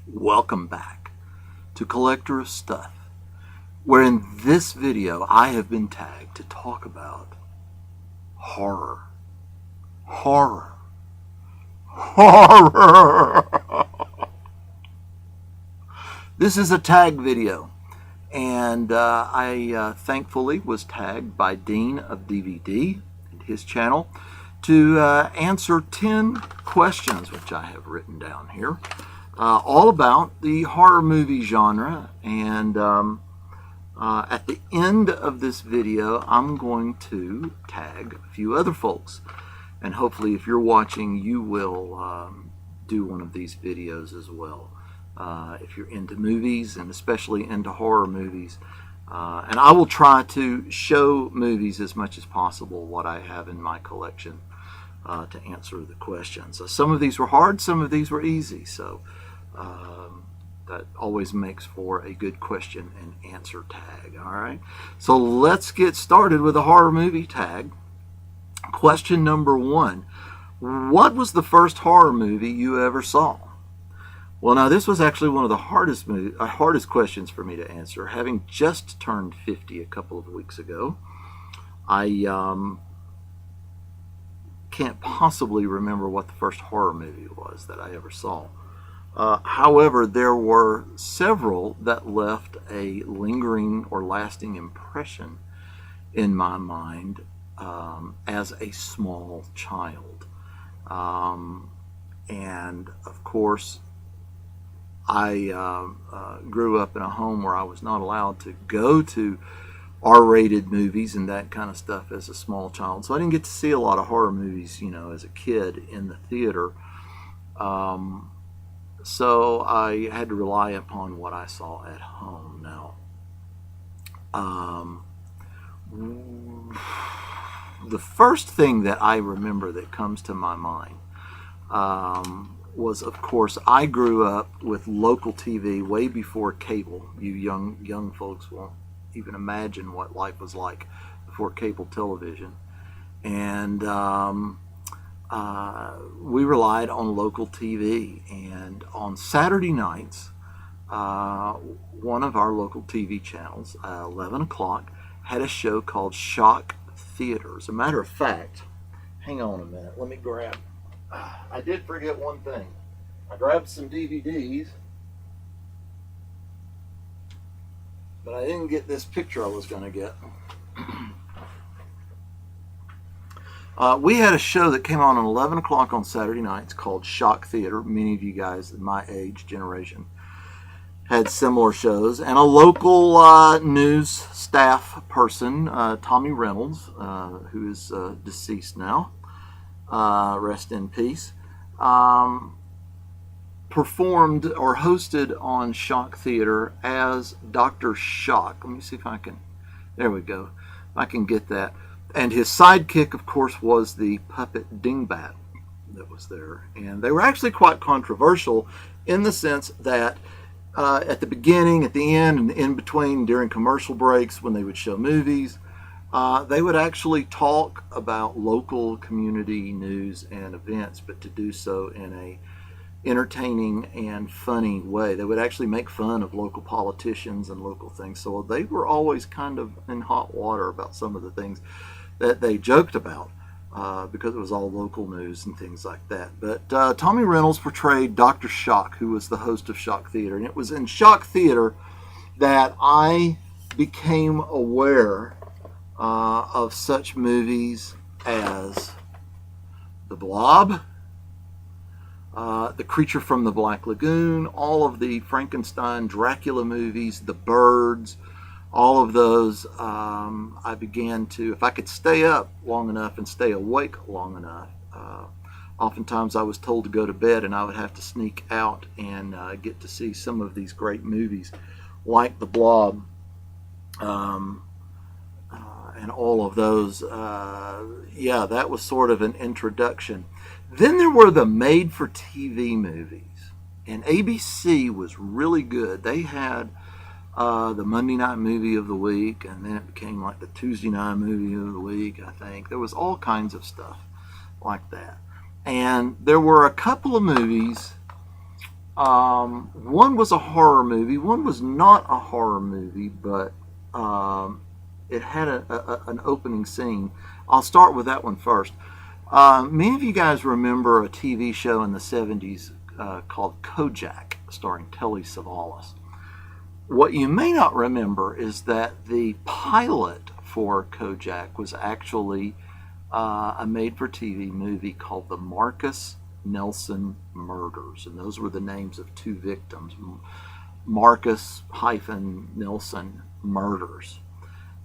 Welcome back to Collector of Stuff, where in this video I have been tagged to talk about horror. Horror. Horror! This is a tag video, and I thankfully was tagged by Dean of DVD and his channel to answer 10 questions, which I have written down here, all about the horror movie genre. And at the end of this video, I'm going to tag a few other folks, and hopefully if you're watching, you will do one of these videos as well. If you're into movies, and especially into horror movies. And I will try to show movies as much as possible, what I have in my collection, to answer the questions. Some of these were hard, some of these were easy, so that always makes for a good question and answer tag. Alright, so let's get started with a horror movie tag. Question number 1. What was the first horror movie you ever saw? Well, now this was actually one of the hardest questions for me to answer. Having just turned 50 a couple of weeks ago, I can't possibly remember what the first horror movie was that I ever saw. However, there were several that left a lingering or lasting impression in my mind as a small child. And of course, I grew up in a home where I was not allowed to go to R-rated movies and that kind of stuff as a small child. So I didn't get to see a lot of horror movies, you know, as a kid in the theater. So I had to rely upon what I saw at home. Now, the first thing that I remember that comes to my mind was, of course, I grew up with local TV way before cable. You young folks won't even imagine what life was like before cable television. And we relied on local TV. And on Saturday nights, one of our local TV channels, 11 o'clock, had a show called Shock Theater. As a matter of fact, hang on a minute, let me grab... I did forget one thing. I grabbed some DVDs, but I didn't get this picture I was going to get. We had a show that came on at 11 o'clock on Saturday nights called Shock Theater. Many of you guys in my age generation had similar shows. And a local news staff person, Tommy Reynolds, who is deceased now, rest in peace, performed or hosted on Shock Theater as Dr. Shock. Let me see if I can, there we go, I can get that. And his sidekick, of course, was the puppet Dingbat that was there. And they were actually quite controversial in the sense that at the beginning, at the end, and in between, during commercial breaks, when they would show movies, they would actually talk about local community news and events, but to do so in a entertaining and funny way. They would actually make fun of local politicians and local things. So they were always kind of in hot water about some of the things that they joked about because it was all local news and things like that. But Tommy Reynolds portrayed Dr. Shock, who was the host of Shock Theater. And it was in Shock Theater that I became aware of such movies as The Blob, The Creature from the Black Lagoon, all of the Frankenstein, Dracula movies, The Birds, all of those. I began to, if I could stay up long enough and stay awake long enough, oftentimes I was told to go to bed and I would have to sneak out and get to see some of these great movies like The Blob, and all of those. Yeah, that was sort of an introduction. Then there were the made-for-TV movies, and ABC was really good. They had the Monday night movie of the week, and then it became like the Tuesday night movie of the week, I think. There was all kinds of stuff like that. And there were a couple of movies. One was a horror movie. One was not a horror movie, but it had an opening scene. I'll start with that one first. Many of you guys remember a TV show in the 70s called Kojak, starring Telly Savalas. What you may not remember is that the pilot for Kojak was actually a made-for-TV movie called The Marcus Nelson Murders, and those were the names of two victims, Marcus-Nelson Murders.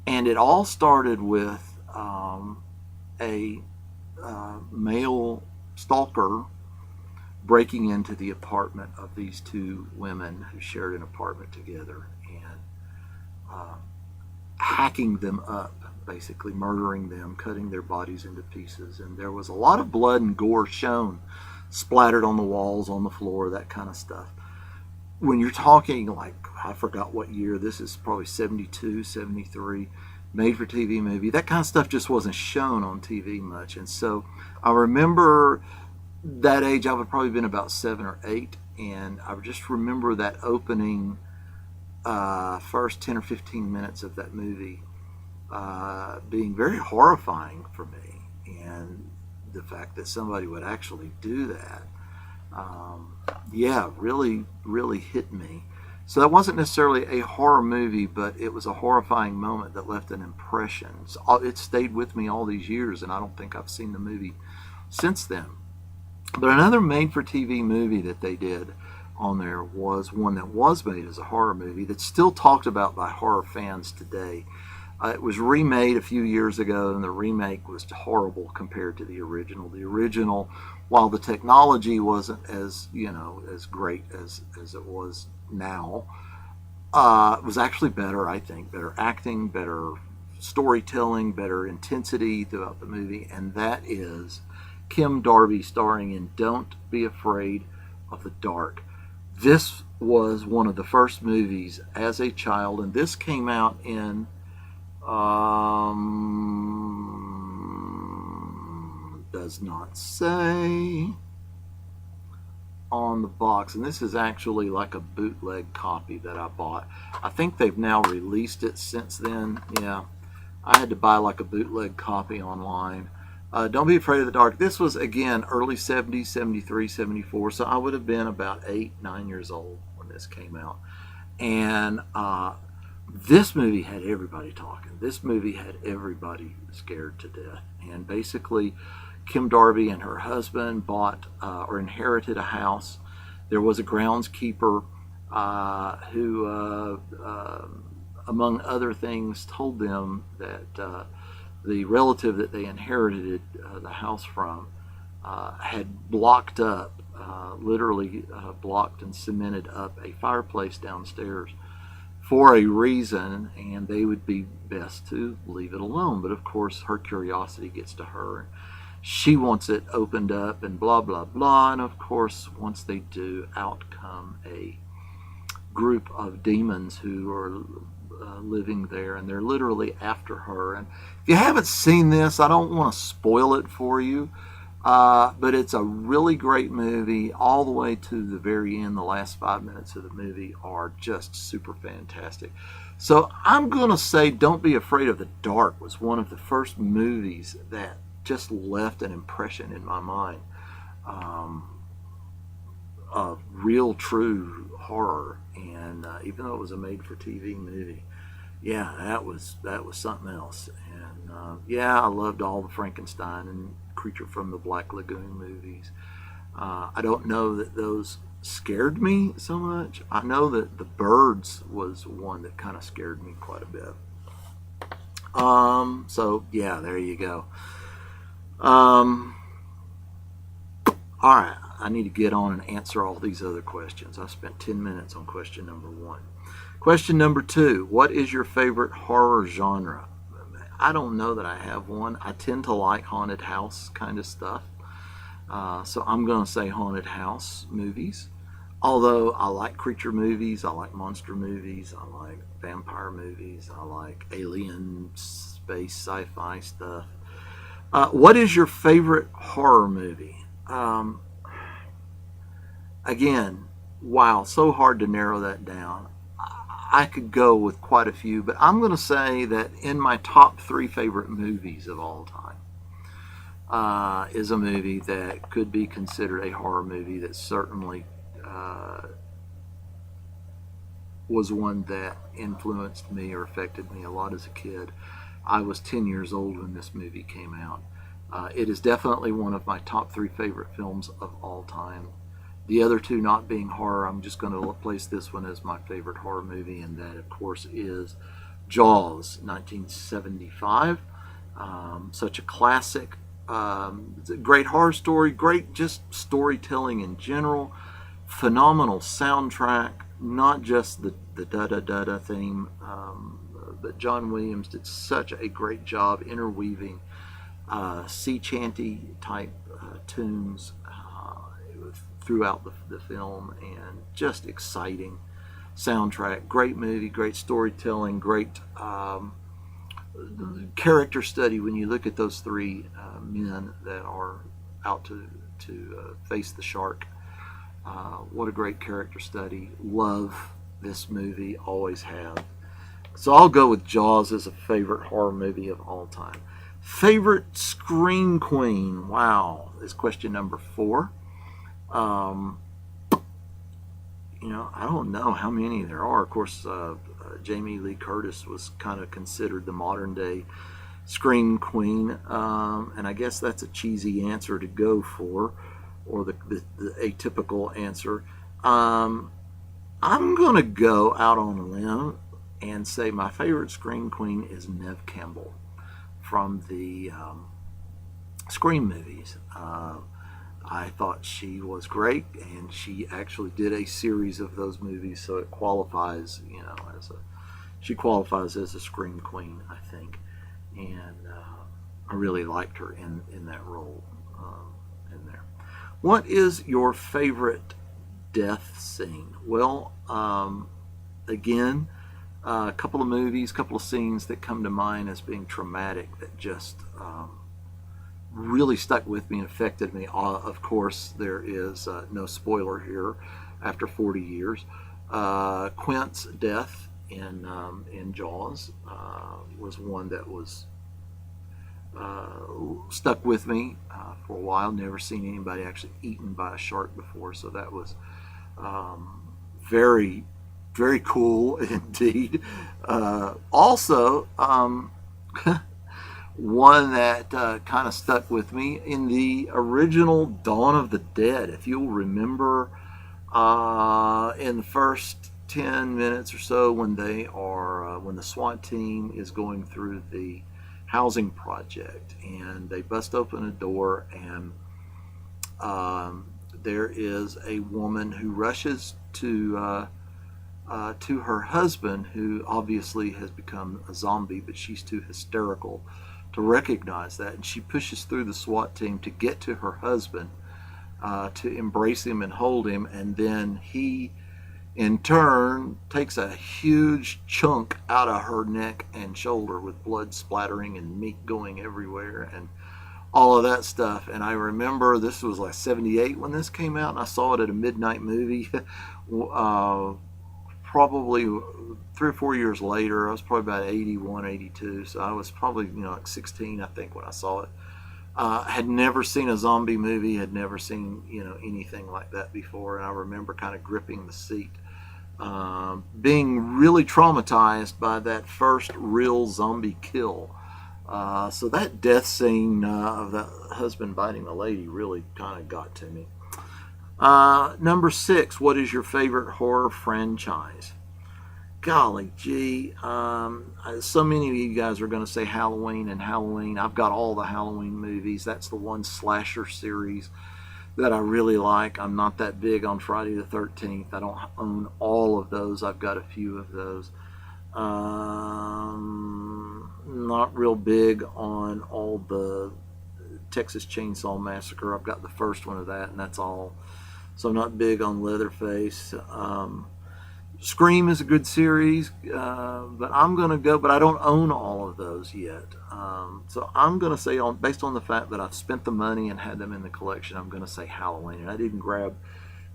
And it all started with a male stalker breaking into the apartment of these two women who shared an apartment together and hacking them up, basically murdering them, cutting their bodies into pieces. And there was a lot of blood and gore shown, splattered on the walls, on the floor, that kind of stuff. When you're talking, like, I forgot what year, this is probably 72, 73, made for TV movie, that kind of stuff just wasn't shown on TV much. And so I remember that age, I would have probably been about 7 or 8, and I just remember that opening first 10 or 15 minutes of that movie being very horrifying for me, and the fact that somebody would actually do that, really, really hit me. So that wasn't necessarily a horror movie, but it was a horrifying moment that left an impression. So it stayed with me all these years, and I don't think I've seen the movie since then. But another made-for-TV movie that they did on there was one that was made as a horror movie that's still talked about by horror fans today. It was remade a few years ago, and the remake was horrible compared to the original. The original, while the technology wasn't as great as it was now, was actually better, I think. Better acting, better storytelling, better intensity throughout the movie, and that is Kim Darby starring in Don't Be Afraid of the Dark. This was one of the first movies as a child, and this came out in does not say on the box, and this is actually like a bootleg copy that I bought. I think they've now released it since then. Yeah, I had to buy like a bootleg copy online. Don't Be Afraid of the Dark. This was, again, early 70s, 73, 74, so I would have been about 8, 9 years old when this came out. And this movie had everybody talking. This movie had everybody scared to death. And basically, Kim Darby and her husband bought or inherited a house. There was a groundskeeper who, among other things, told them that the relative that they inherited the house from had blocked up, literally blocked and cemented up a fireplace downstairs for a reason, and they would be best to leave it alone. But of course, her curiosity gets to her, and she wants it opened up, and blah, blah, blah. And of course, once they do, out come a group of demons who are living there, and they're literally after her. And if you haven't seen this, I don't want to spoil it for you, but it's a really great movie all the way to the very end. The last 5 minutes of the movie are just super fantastic. So I'm going to say Don't Be Afraid of the Dark was one of the first movies that just left an impression in my mind of real, true horror. And even though it was a made-for-TV movie, yeah, that was something else. And I loved all the Frankenstein and Creature from the Black Lagoon movies. I don't know that those scared me so much. I know that The Birds was one that kind of scared me quite a bit. So yeah, there you go. All right, I need to get on and answer all these other questions. I spent 10 minutes on question number 1. Question number 2, what is your favorite horror genre? I don't know that I have one. I tend to like haunted house kind of stuff. So I'm going to say haunted house movies. Although I like creature movies, I like monster movies, I like vampire movies, I like alien, space, sci-fi stuff. What is your favorite horror movie? Again, wow, so hard to narrow that down. I could go with quite a few, but I'm going to say that in my top 3 favorite movies of all time is a movie that could be considered a horror movie that certainly was one that influenced me or affected me a lot as a kid. I was 10 years old when this movie came out. It is definitely one of my top 3 favorite films of all time. The other 2 not being horror, I'm just going to place this one as my favorite horror movie, and that, of course, is Jaws, 1975. Such a classic. It's a great horror story, great just storytelling in general, phenomenal soundtrack, not just the da-da-da-da theme, but John Williams did such a great job interweaving sea chanty type tunes throughout the film, and just exciting soundtrack, great movie, great storytelling, great character study when you look at those 3 men that are out to face the shark. What a great character study. Love this movie, always have. So I'll go with Jaws as a favorite horror movie of all time. Favorite scream queen, wow, is question number 4. I don't know how many there are. Of course, Jamie Lee Curtis was kind of considered the modern day scream queen, and I guess that's a cheesy answer to go for, or the atypical answer. I'm going to go out on a limb and say my favorite scream queen is Neve Campbell from the Scream movies. I thought she was great, and she actually did a series of those movies, so it qualifies, she qualifies as a scream queen, I think, and I really liked her in that role in there. What is your favorite death scene? Well, again, a couple of movies, couple of scenes that come to mind as being traumatic that just really stuck with me and affected me. Of course, there is no spoiler here after 40 years. Quint's death in Jaws was one that was stuck with me for a while. Never seen anybody actually eaten by a shark before, so that was very, very cool indeed. Also, one that kind of stuck with me in the original Dawn of the Dead. If you'll remember, in the first 10 minutes or so, when when the SWAT team is going through the housing project, and they bust open a door, and there is a woman who rushes to her husband, who obviously has become a zombie, but she's too hysterical to recognize that, and she pushes through the SWAT team to get to her husband, to embrace him and hold him, and then he in turn takes a huge chunk out of her neck and shoulder, with blood splattering and meat going everywhere and all of that stuff. And I remember this was like 78 when this came out, and I saw it at a midnight movie probably 3 or 4 years later. I was probably about 81, 82, so I was probably like 16, I think, when I saw it. Had never seen a zombie movie, had never seen anything like that before, and I remember kind of gripping the seat, being really traumatized by that first real zombie kill. So that death scene of that husband biting the lady really kind of got to me. Number 6, what is your favorite horror franchise? Golly gee, so many of you guys are going to say Halloween and Halloween. I've got all the Halloween movies. That's the one slasher series that I really like. I'm not that big on Friday the 13th. I don't own all of those. I've got a few of those. Not real big on all the Texas Chainsaw Massacre. I've got the first one of that, and that's all so I'm not big on Leatherface. Scream is a good series, but I'm going to go, but I don't own all of those yet. So I'm going to say, based on the fact that I've spent the money and had them in the collection, I'm going to say Halloween. And I didn't grab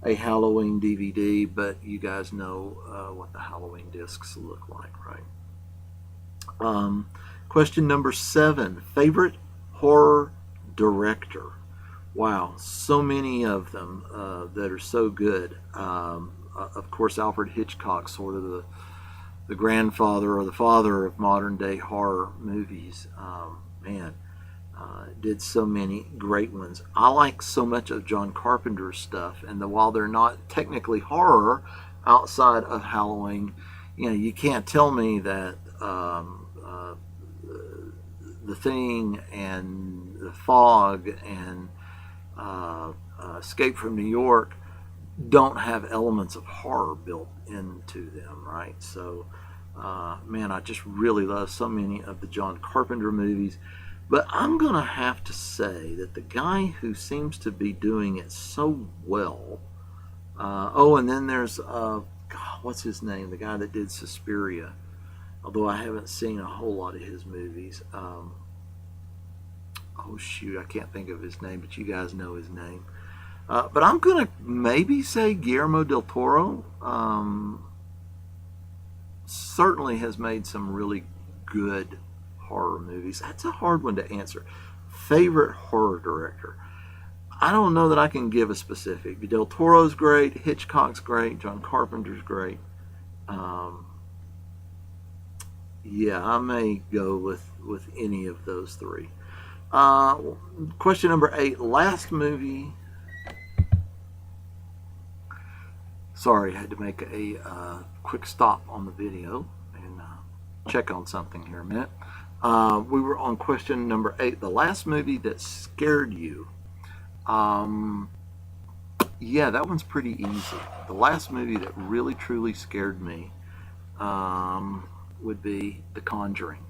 a Halloween DVD, but you guys know what the Halloween discs look like, right? Question number 7, favorite horror director. Wow, so many of them that are so good. Of course, Alfred Hitchcock, sort of the grandfather or the father of modern day horror movies. Did so many great ones. I like so much of John Carpenter's stuff, and while they're not technically horror outside of Halloween, you can't tell me that The Thing and The Fog and Escape from New York don't have elements of horror built into them, right? So, I just really love so many of the John Carpenter movies. But I'm going to have to say that the guy who seems to be doing it so well, and then there's, what's his name? The guy that did Suspiria, although I haven't seen a whole lot of his movies. I can't think of his name, but you guys know his name. But I'm going to maybe say Guillermo del Toro. Certainly has made some really good horror movies. That's a hard one to answer. Favorite horror director. I don't know that I can give a specific. Del Toro's great. Hitchcock's great. John Carpenter's great. I may go with any of those three. Question number 8. Last movie. Sorry, I had to make a quick stop on the video and check on something here a minute. We were on question number 8. The last movie that scared you. That one's pretty easy. The last movie that really, truly scared me would be The Conjuring.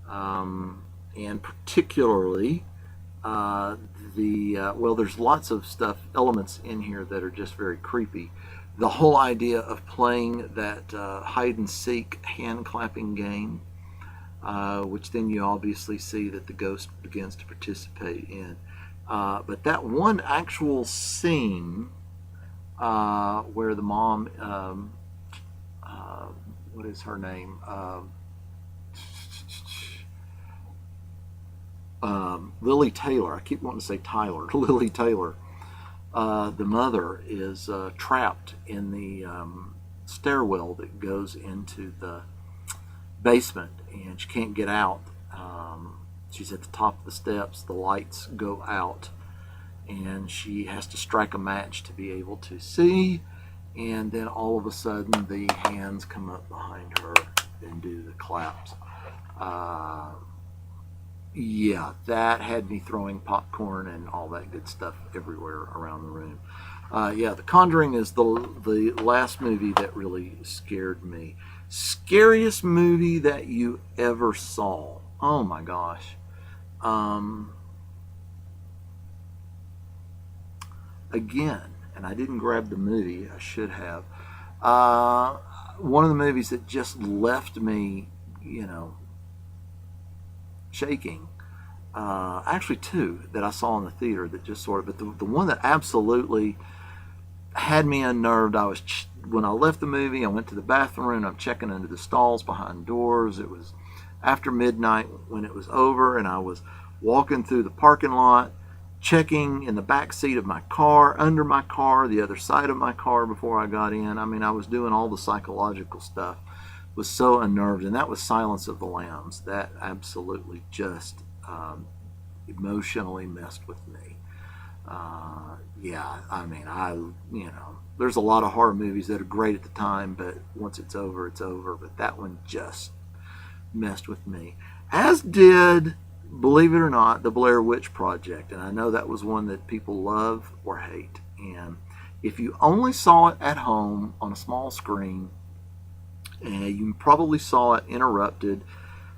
And particularly there's lots of elements in here that are just very creepy. The whole idea of playing that hide and seek hand clapping game, which then you obviously see that the ghost begins to participate in. But that one actual scene where the mom, what is her name? Lily Taylor. I keep wanting to say Tyler. Lily Taylor. The mother is trapped in the stairwell that goes into the basement, and she can't get out. She's at the top of the steps. The lights go out, and she has to strike a match to be able to see. And then all of a sudden, the hands come up behind her and do the claps. That had me throwing popcorn and all that good stuff everywhere around the room. The Conjuring is the last movie that really scared me. Scariest movie that you ever saw? Oh my gosh. Again, and I didn't grab the movie, I should have. One of the movies that just left me, shaking. Actually, two that I saw in the theater that just but the one that absolutely had me unnerved. When I left the movie, I went to the bathroom. I'm checking under the stalls behind doors. It was after midnight when it was over, and I was walking through the parking lot, checking in the back seat of my car, under my car, the other side of my car before I got in. I was doing all the psychological stuff. Was so unnerved, and that was Silence of the Lambs. That absolutely just emotionally messed with me. There's a lot of horror movies that are great at the time, but once it's over, it's over. But that one just messed with me. As did, believe it or not, the Blair Witch Project. And I know that was one that people love or hate. And if you only saw it at home on a small screen, you probably saw it interrupted,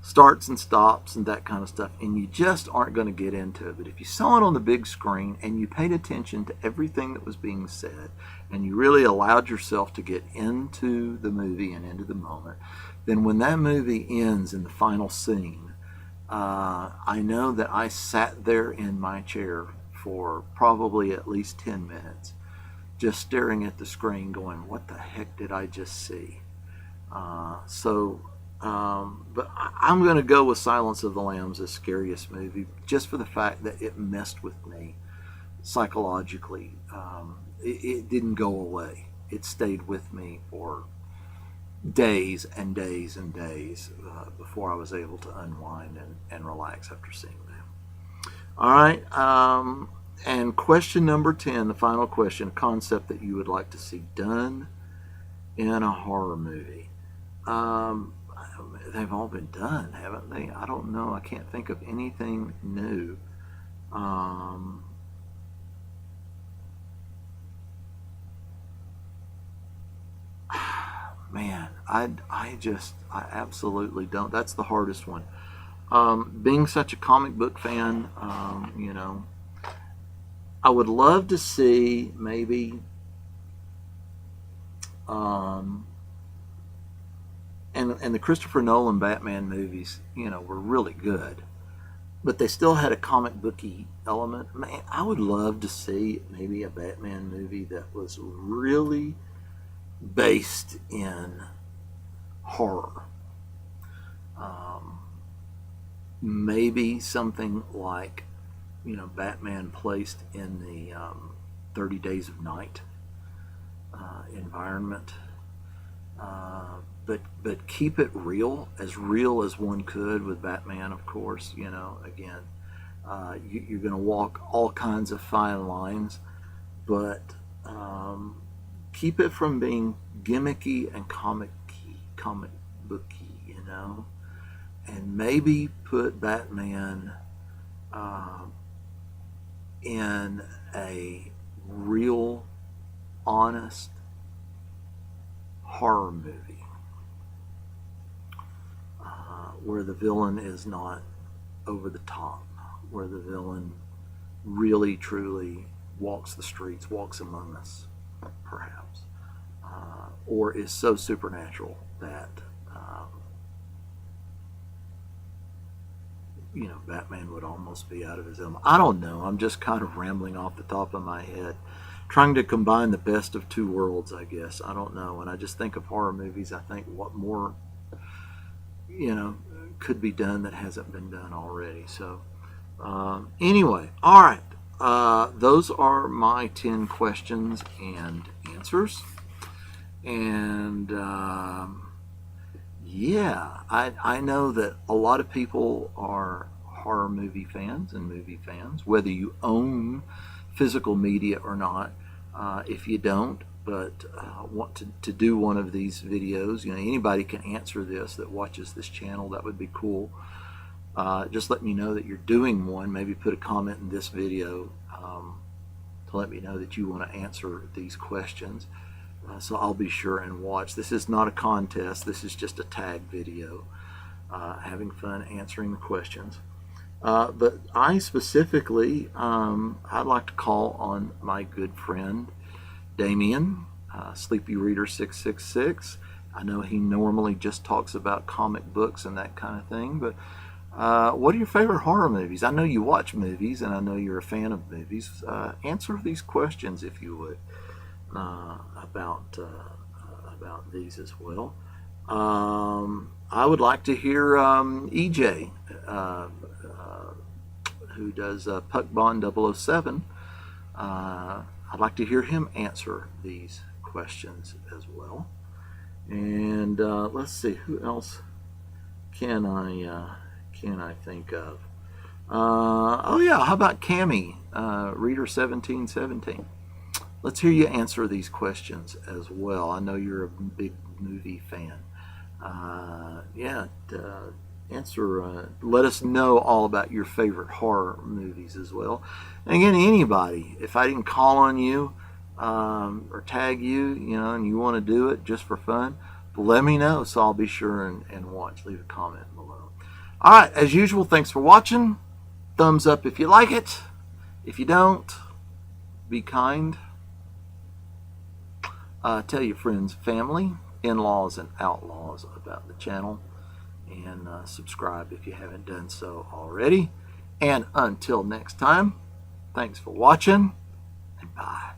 starts and stops and that kind of stuff, and you just aren't going to get into it. But if you saw it on the big screen and you paid attention to everything that was being said and you really allowed yourself to get into the movie and into the moment, then when that movie ends in the final scene, I know that I sat there in my chair for probably at least 10 minutes just staring at the screen going, what the heck did I just see? But I'm going to go with Silence of the Lambs, the scariest movie, just for the fact that it messed with me psychologically. It didn't go away. It stayed with me for days and days and days before I was able to unwind and relax after seeing that. All right. And question number 10, the final question, a concept that you would like to see done in a horror movie. They've all been done, haven't they? I don't know. I can't think of anything new. Man, I absolutely don't. That's the hardest one. Being such a comic book fan, you know, I would love to see maybe and the Christopher Nolan Batman movies, you know, were really good, but they still had a comic booky element. Man, I would love to see maybe a Batman movie that was really based in horror. Maybe something like, you know, Batman placed in the 30 Days of Night environment. But keep it real as one could with Batman, of course. You know, again, you're going to walk all kinds of fine lines, but keep it from being gimmicky and comic booky, you know, and maybe put Batman in a real, honest horror movie where the villain is not over the top, where the villain really truly walks the streets, walks among us, perhaps, or is so supernatural that you know, Batman would almost be out of his element. I don't know. I'm just kind of rambling off the top of my head, trying to combine the best of two worlds, I guess. I don't know. When I just think of horror movies, I think what more, you know, could be done that hasn't been done already. So anyway, all right. Those are my 10 questions and answers. And yeah, I know that a lot of people are horror movie fans and movie fans, whether you own physical media or not. If you don't, but want to do one of these videos, you know, anybody can answer this that watches this channel. That would be cool. Just let me know that you're doing one. Maybe put a comment in this video to let me know that you want to answer these questions. So I'll be sure and watch. This is not a contest. This is just a tag video, having fun answering the questions. But I specifically, I'd like to call on my good friend Damien, Sleepy Reader 666. I know he normally just talks about comic books and that kind of thing, but what are your favorite horror movies? I know you watch movies, and I know you're a fan of movies. Answer these questions, if you would, about these as well. I would like to hear EJ, who does Puckbond007. I'd like to hear him answer these questions as well. And let's see, who else can I think of? Oh yeah, how about Cammy, Reader1717? Let's hear you answer these questions as well. I know you're a big movie fan. Answer. Let us know all about your favorite horror movies as well. And again, anybody, if I didn't call on you or tag you, you know, and you want to do it just for fun, let me know. So I'll be sure and watch. Leave a comment below. All right, as usual, thanks for watching. Thumbs up if you like it. If you don't, be kind. Tell your friends, family, in-laws, and outlaws about the channel. And subscribe if you haven't done so already. And until next time, thanks for watching, and bye.